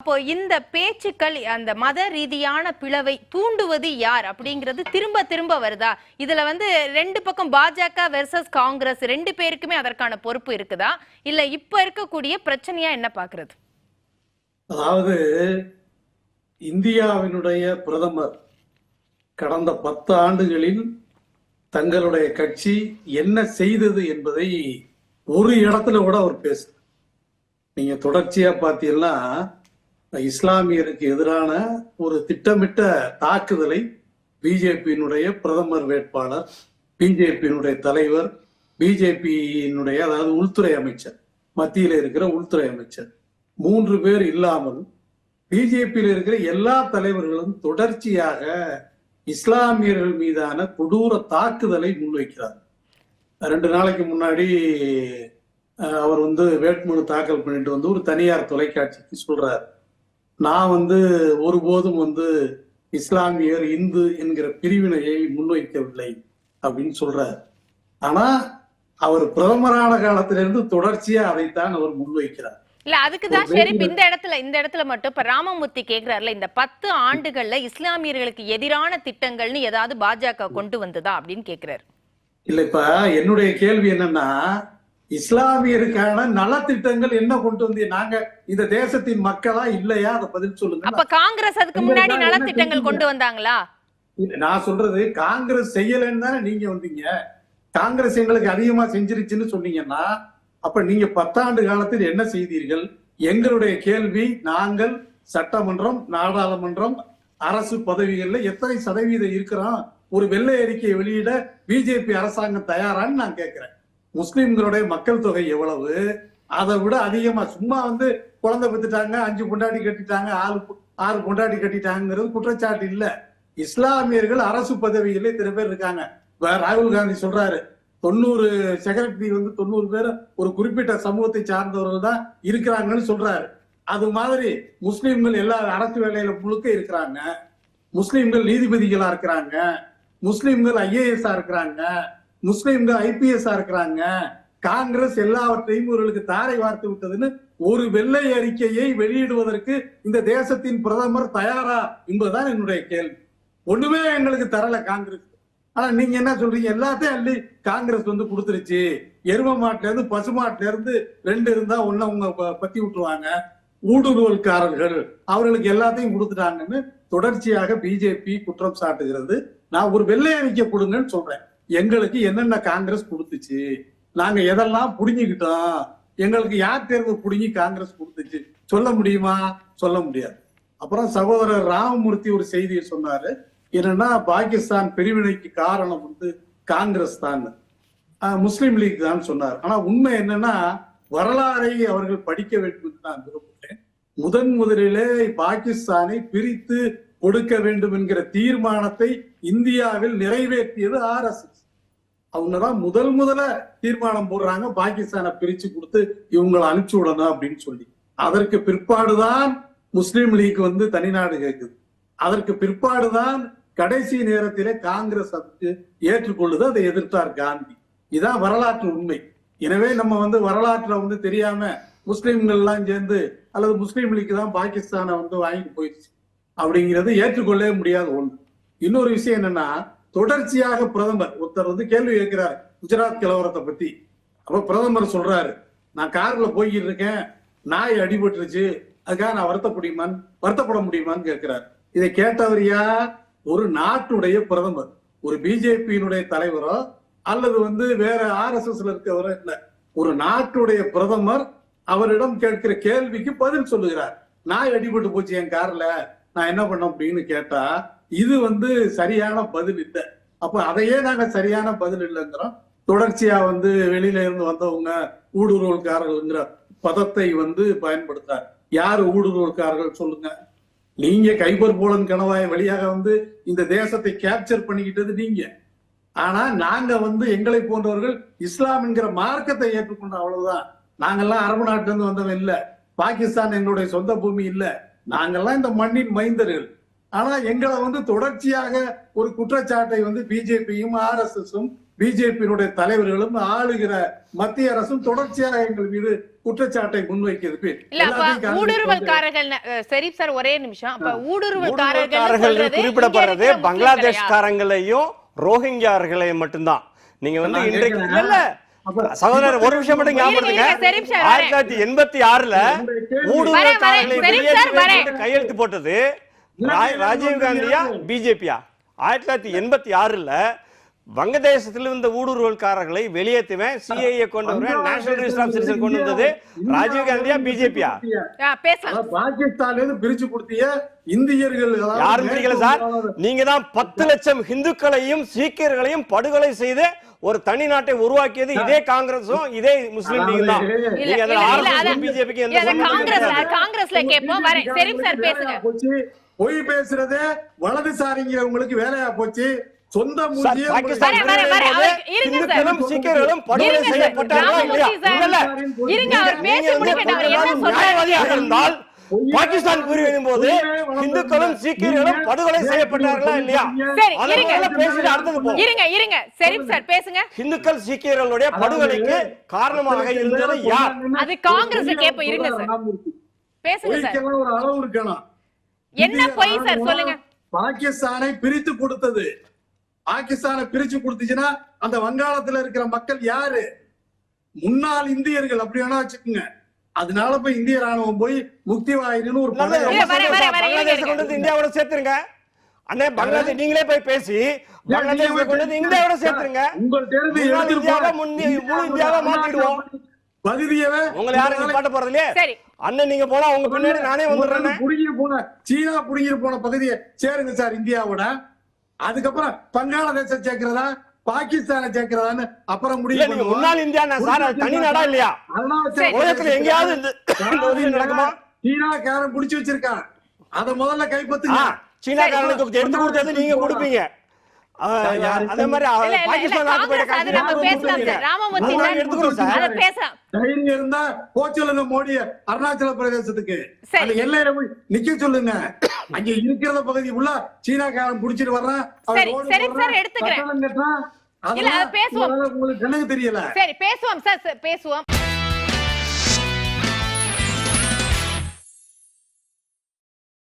அப்போ இந்த பேச்சுக்கள் அந்த மத ரீதியான பிளவை தூண்டுவது யார் அப்படிங்கிறது திரும்ப திரும்ப வருதா? இதுல ரெண்டு பக்கம் பாஜக வெர்சஸ் காங்கிரஸ் ரெண்டு பேருக்குமே அதற்கான பொறுப்பு இருக்குதா, இல்ல இப்ப இருக்கக்கூடிய பிரச்சனையா என்ன பாக்குறது? அதாவது இந்தியாவினுடைய பிரதமர் கடந்த 10 ஆண்டுகளில் தங்களுடைய கட்சி என்ன செய்தது என்பதை ஒரு இடத்துல கூட அவர் பேச. நீங்க தொடர்ச்சியா பார்த்தீங்கன்னா இஸ்லாமியருக்கு எதிரான ஒரு திட்டமிட்ட தாக்குதலை பிஜேபியினுடைய பிரதமர் வேட்பாளர், பிஜேபியினுடைய தலைவர், பிஜேபியினுடைய அதாவது உள்துறை அமைச்சர், மத்தியில் இருக்கிற உள்துறை அமைச்சர் 3 பேர் இல்லாமல் பிஜேபியில் இருக்கிற எல்லா தலைவர்களும் தொடர்ச்சியாக இஸ்லாமியர்கள் மீதான கொடூர தாக்குதலை முன்வைக்கிறார். 2 நாளைக்கு முன்னாடி அவர் வேட்புமனு தாக்கல் பண்ணிட்டு ஒரு தனியார் தொலைக்காட்சிக்கு சொல்றார், நான் ஒருபோதும் இஸ்லாமியர் இந்து என்கிற பிரிவினையை முன்வைக்கவில்லை அப்படின்னு சொல்றார். ஆனா அவர் பிரதமரான காலத்திலிருந்து தொடர்ச்சியா அதைத்தான் அவர் முன்வைக்கிறார். இல்ல அதுக்குதான் சரி இந்த இடத்துல மட்டும் இப்ப ராமமூர்த்தி கேக்குறாருல, இந்த 10 ஆண்டுகள்ல இஸ்லாமியர்களுக்கு எதிரான திட்டங்கள்னு ஏதாவது பாஜக கொண்டு வந்ததா அப்படின்னு கேக்குறாரு. இல்ல இப்ப என்னுடைய கேள்வி என்னன்னா, இஸ்லாமியருக்கான நலத்திட்டங்கள் என்ன கொண்டு வந்து நாங்க இந்த தேசத்தின் மக்களா இல்லையா, அதை பதில் சொல்லுங்க. அப்ப காங்கிரஸ் அதுக்கு முன்னாடி நலத்திட்டங்கள் கொண்டு வந்தாங்களா? நான் சொல்றது காங்கிரஸ் செய்யலன்னு தானே நீங்க வந்தீங்க. காங்கிரஸ் எங்களுக்கு அதிகமா செஞ்சிருச்சுன்னு சொன்னீங்கன்னா அப்ப நீங்க 10 ஆண்டு காலத்தில் என்ன செய்தீர்கள்? எங்களுடைய கேள்வி, நாங்கள் சட்டமன்றம், நாடாளுமன்றம், அரசு பதவிகள்ல எத்தனை சதவீதம் இருக்கிறோம், ஒரு வெள்ளை அறிக்கையை வெளியிட பிஜேபி அரசாங்கம் தயாரான்னு நான் கேட்கிறேன். முஸ்லிம்களுடைய மக்கள் தொகை எவ்வளவு, அதை விட அதிகமா சும்மா குழந்தை பெற்றுட்டாங்க, 5 பொண்டாட்டி கட்டிட்டாங்க, 6 பொண்டாட்டி கட்டிட்டாங்கிறது குற்றச்சாட்டு இல்ல. இஸ்லாமியர்கள் அரசு பதவிகளே இத்தனை பேர் இருக்காங்க. ராகுல் காந்தி சொல்றாரு 90 செக்ரட்டரி 90 பேர் ஒரு குறிப்பிட்ட சமூகத்தை சார்ந்தவர்கள் தான் இருக்கிறாங்கன்னு சொல்றாரு. அது மாதிரி முஸ்லிம்கள் எல்லா அரசு வேலையில முழுக்க இருக்கிறாங்க, முஸ்லிம்கள் நீதிபதிகளா இருக்கிறாங்க, முஸ்லிம்கள் IAS இருக்கிறாங்க, முஸ்லிம்கள் IPS இருக்கிறாங்க. காங்கிரஸ் எல்லாவற்றையும் இவர்களுக்கு தாரை வார்த்து விட்டதுன்னு ஒரு வெள்ளை அறிக்கையை வெளியிடுவதற்கு இந்த தேசத்தின் பிரதமர் தயாரா என்பதுதான் என்னுடைய கேள்வி. ஒண்ணுமே எங்களுக்கு தரல காங்கிரஸ். ஆனா நீங்க என்ன சொல்றீங்க, எல்லாத்தையும் அள்ளி காங்கிரஸ் கொடுத்துருச்சு, எரும மாட்டுல இருந்து பசு மாட்டுல இருந்து 2 இருந்தா ஒண்ணு அவங்க பத்தி விட்டுருவாங்க, ஊடுருவல்காரர்கள் அவர்களுக்கு எல்லாத்தையும் கொடுத்துட்டாங்கன்னு தொடர்ச்சியாக பிஜேபி குற்றம் சாட்டுகிறது. நான் ஒரு வெள்ளை அறிக்கை கொடுங்கன்னு சொல்றேன். எங்களுக்கு என்னென்ன காங்கிரஸ் கொடுத்துச்சு, நாங்க எதெல்லாம் புடுங்கிக்கிட்டோம், எங்களுக்கு யார் தேர்வு புடுங்கி காங்கிரஸ் கொடுத்துச்சு சொல்ல முடியுமா? சொல்ல முடியாது. அப்புறம் சகோதரர் ராமமூர்த்தி ஒரு செய்தியை சொன்னாரு, என்னன்னா பாகிஸ்தான் பிரிவினைக்கு காரணம் காங்கிரஸ் தான், முஸ்லீம் லீக் தான் சொன்னார். ஆனா உண்மை என்னன்னா வரலாறை அவர்கள் படிக்க வேண்டும் என்று நான் விரும்புகிறேன். முதலிலே பாகிஸ்தானை பிரித்து கொடுக்க வேண்டும் என்கிற தீர்மானத்தை இந்தியாவில் நிறைவேற்றியது RSS. அவங்கதான் முதல்ல தீர்மானம் போடுறாங்க, பாகிஸ்தானை பிரிச்சு கொடுத்து இவங்களை அனுப்பிச்சு விடணும் அப்படின்னு சொல்லி. அதற்கு பிற்பாடுதான் முஸ்லீம் லீக் தனிநாடு கேட்குது. அதற்கு பிற்பாடுதான் கடைசி நேரத்திலே காங்கிரஸ் அதுக்கு ஏற்றுக்கொள்ளுது, அதை எதிர்த்தார் காந்தி. இதான் வரலாற்று உண்மை. எனவே நம்ம வரலாற்றுல தெரியாம முஸ்லிம்கள் எல்லாம் சேர்ந்து அல்லது முஸ்லீம் லீக் தான் பாகிஸ்தானை வாங்கிட்டு போயிடுச்சு அப்படிங்கிறது ஏற்றுக்கொள்ளவே முடியாத ஒன்று. இன்னொரு விஷயம் என்னன்னா, தொடர்ச்சியாக பிரதமர் ஒருத்தர் கேள்வி கேட்கிறார் குஜராத் கலவரத்தை பத்தி. அப்ப பிரதமர் சொல்றாரு, நான் கார்ல போய்கிட்டு இருக்கேன், நாய் அடிபட்டுருச்சு, அதுக்காக நான் வருத்தப்பட முடியுமான்னு கேட்கிறார். இதை கேட்டவர் யார்? ஒரு நாட்டுடைய பிரதமர், ஒரு பிஜேபியினுடைய தலைவரோ அல்லது வேற RSSல இருக்கவரோ இல்ல, ஒரு நாட்டுடைய பிரதமர் அவரிடம் கேட்கிற கேள்விக்கு பதில் சொல்லுகிறார். நாய் அடிபட்டு போச்சு என் கார்ல, நான் என்ன பண்ண அப்படின்னு கேட்டா இது சரியான பதில் இல்லை. அப்ப அதையே நாங்க சரியான பதில் இல்லைங்கிறோம். தொடர்ச்சியா வெளியில இருந்து வந்தவங்க ஊடுருவல்காரர்கள்ங்கிற பதத்தை பயன்படுத்தார். யாரு ஊடுருவல்காரர்கள் சொல்லுங்க? நீங்க கைபர் போலன் கணவாய் வழியாக இந்த தேசத்தை கேப்சர் பண்ணிக்கிட்டது நீங்க. ஆனா நாங்க எங்களை போன்றவர்கள் இஸ்லாம் என்கிற மார்க்கத்தை ஏற்றுக்கொண்ட அவ்வளவுதான். நாங்கெல்லாம் அரபு நாட்டுல இருந்து வந்தவன் இல்ல, பாகிஸ்தான் எங்களுடைய சொந்த பூமி இல்ல, நாங்கெல்லாம் இந்த மண்ணின் மைந்தர்கள். ஆனா எங்களை வந்து தொடர்ச்சியாக ஒரு குற்றச்சாட்டை வந்து பிஜேபியும் RSSம் பிஜேபியினுடைய தலைவர்களும் ஆளுகிற மத்திய அரசும் தொடர்ச்சியாக எங்கள் மீது குற்றச்சாட்டை முன்வைக்கிறது. இல்ல அப்ப ஊடுருவல்காரர்கள் ஷெரீப் சார் ஒரே நிமிஷம். அப்ப ஊடுருவல்காரர்கள் குறிப்பிடப்படுறது பங்களாதேஷ்காரங்களையும் ரோஹிங்கியார்களையும் மட்டும்தான். நீங்க வந்து இன்றைக்கு இல்ல சகோதரர் ஒரு விஷயம் மட்டும் ஞாபகப்படுத்துங்க. 1986ல ஊடுருவல்காரர்களை கையெழுத்து போட்டது ராஜீவ் காந்தியா பிஜேபியா? 1986ல வங்கதேசத்தில் இருந்த ஊடுருவல்காரர்களை வெளியேற்றுவேன், சிஏஏ கொண்டு வருவேன், நேஷனல் ரெஜிஸ்டர் ஆஃப் சிட்டிசன் கொண்டு வந்தது ராஜீவ் காந்தியா பிஜேபியா? பாகிஸ்தான்ல இருந்து பிரிச்சு கொடுத்திய இந்தியர்கள் யாரும் பிரிக்கல சார். நீங்க தான் 10 லட்சம் இந்துக்களையும் சீக்கியர்களையும் படுகொலை செய்து ஒரு தனி நாட்டை உருவாக்கியது இதே காங்கிரஸும் இதே முஸ்லிம் லீக் தான். நீங்க அந்த ஆர்எஸ்எஸ் பிஜேபிக்கு எந்த சம்பந்தமும் கிடையாது. காங்கிரஸ்ல கேப்போம் வரேன். ஷெரீப் சார் பேசுங்க. பொய் பேசுறதே வலதுசாரிங்க உங்களுக்கு வேலையா போச்சு. சொந்த இந்துக்களும் சீக்கியர்களும் படுகொலை செய்யப்பட்டார்களா இல்லையா? இருந்தால் பாகிஸ்தான் கூறும் போது இந்துக்களும் சீக்கியர்களும் படுகொலை செய்யப்பட்டார்களா இல்லையா? பேசிட்டு அடுத்தது போகும். இருங்க ஷெரீப் சார் பேசுங்க. இந்துக்கள் சீக்கியர்களுடைய படுகொலைக்கு காரணமாக இருந்தது யார்? அது காங்கிரஸ் கேப்ப. இருங்க சார் பேசுங்க சார். ஒரு அளவு இருக்கணும். என்ன பொய் சார் சொல்லுங்க. பாகிஸ்தானை பிரித்து கொடுத்தது. பாகிஸ்தானை பிரிச்சு கொடுத்துச்சுன்னா அந்த வங்காளத்துல இருக்கிற மக்கள் யாரு? முன்னாள் இந்தியர்கள். அப்படி வேணா வச்சுக்கோங்க. அதனால போய் இந்திய ராணுவம் போய் முக்தி வாயின்னு ஒரு இந்தியாவோட சேர்த்துருங்க. அண்ணே பங்களாதேஷ் நீங்களே போய் பேசி பங்களாதேஷ் கொண்டு இந்தியாவோட சேர்த்துருங்க. இந்தியாவை மாத்திடுவோம். பகுதியவே உங்களை யாரும் பாட்ட போறது இல்லையே. அண்ணன் நீங்க போனா உங்க பின்னாடி நானே வந்துடுறேன். சீனா புடுங்கிட்டு போன பகுதியை சேருங்க சார் இந்தியாவோட. அதுக்கப்புறம் பங்களாதேஷ சேர்க்கிறதா பாகிஸ்தானை சேர்க்கிறதான்னு அப்புறம் முடிவு. முன்னாள் இந்தியா சார் தனி நாடா இல்லையா? உலகத்துல எங்கேயாவது நடக்குமா? சீனாக்காரன் புடிச்சு வச்சிருக்கான். அத முதல்ல கைப்பற்றுங்க. சீனாக்காரனுக்கு எடுத்து கொடுத்தது நீங்க கொடுப்பீங்க. அதே மாதிரி பாகிஸ்தான் தைரியம் இருந்தா போச்சொல்லுங்க மோடி அருணாச்சல பிரதேசத்துக்கு எல்லையில போய் நிக்க சொல்லுங்க. அங்க இருக்கிற பகுதி உள்ள சீனாக்காரன் புடிச்சிட்டு வர்றான். உங்களுக்கு கணக்கு தெரியல. சரி பேசுவோம் சார் பேசுவோம்.